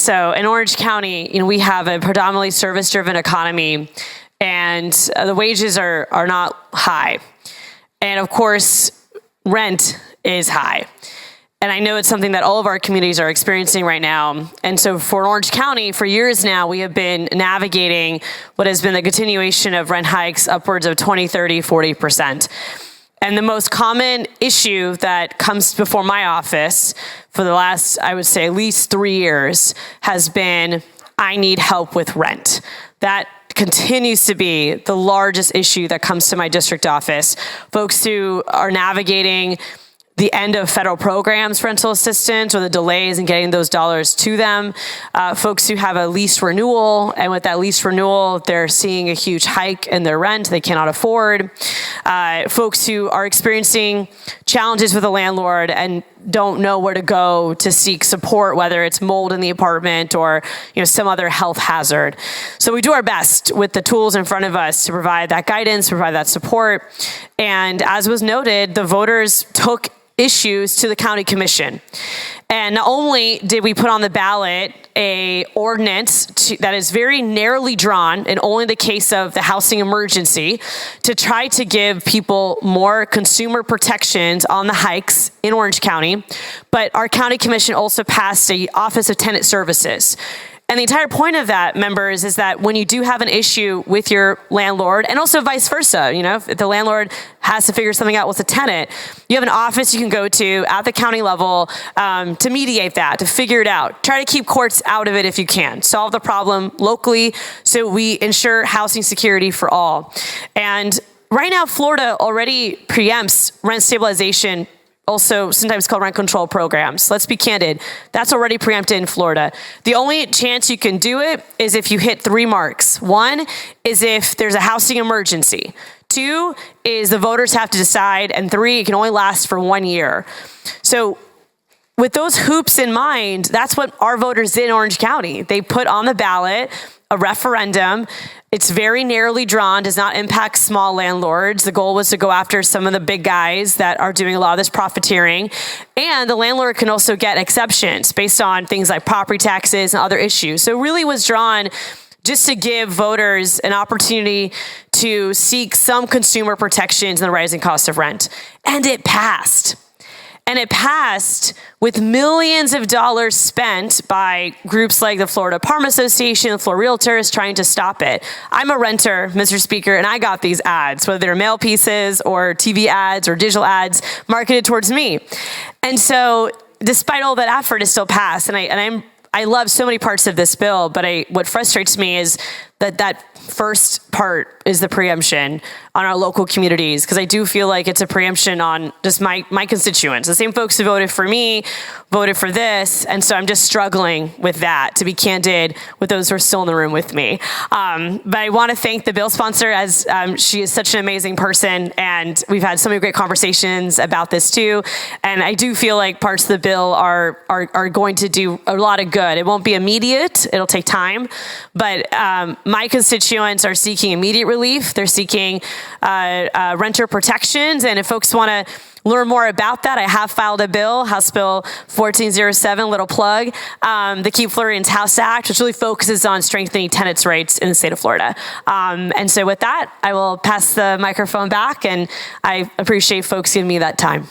So in Orange County, we have a predominantly service-driven economy, and the wages are not high. And of course, rent is high. And I know it's something that all of our communities are experiencing right now. And so for Orange County, for years now, we have been navigating what has been the continuation of rent hikes upwards of 20, 30, 40%. And the most common issue that comes before my office for the last, I would say, at least 3 years has been, I need help with rent. That continues to be the largest issue that comes to my district office. Folks who are navigating the end of federal programs, rental assistance, or the delays in getting those dollars to them. Folks who have a lease renewal, and with that lease renewal, they're seeing a huge hike in their rent they cannot afford. Folks who are experiencing challenges with a landlord and don't know where to go to seek support, whether it's mold in the apartment or some other health hazard. So we do our best with the tools in front of us to provide that guidance, provide that support. And as was noted, the voters took issues to the county commission. And not only did we put on the ballot a ordinance that is very narrowly drawn, and only the case of the housing emergency, to try to give people more consumer protections on the hikes in Orange County, but our county commission also passed a Office of Tenant Services. And the entire point of that, members, is that when you do have an issue with your landlord, and also vice versa, if the landlord has to figure something out with the tenant, you have an office you can go to at the county level to mediate that, to figure it out. Try to keep courts out of it if you can. Solve the problem locally so we ensure housing security for all. And right now, Florida already preempts rent stabilization, also sometimes called rent control programs. Let's be candid. That's already preempted in Florida. The only chance you can do it is if you hit 3 marks. 1 is if there's a housing emergency. 2 is the voters have to decide. And 3, it can only last for 1 year. So with those hoops in mind, that's what our voters did in Orange County. They put on the ballot a referendum. It's very narrowly drawn, does not impact small landlords. The goal was to go after some of the big guys that are doing a lot of this profiteering. And the landlord can also get exceptions based on things like property taxes and other issues. So it really was drawn just to give voters an opportunity to seek some consumer protections in the rising cost of rent. And it passed. And it passed with millions of dollars spent by groups like the Florida Apartment Association, Florida Realtors, trying to stop it. I'm a renter, Mr. Speaker, and I got these ads, whether they're mail pieces or TV ads or digital ads marketed towards me. And so despite all that effort, it still passed. And I love so many parts of this bill, but what frustrates me is that first part is the preemption on our local communities, because I do feel like it's a preemption on just my constituents. The same folks who voted for me voted for this, and so I'm just struggling with that, to be candid, with those who are still in the room with me. But I want to thank the bill sponsor, as she is such an amazing person, and we've had so many great conversations about this too. And I do feel like parts of the bill are going to do a lot of good. It won't be immediate; it'll take time, but my constituents are seeking immediate relief. They're seeking renter protections. And if folks want to learn more about that, I have filed a bill, House Bill 1407, little plug, the Keep Floridians House Act, which really focuses on strengthening tenants' rights in the state of Florida. And so with that, I will pass the microphone back, and I appreciate folks giving me that time.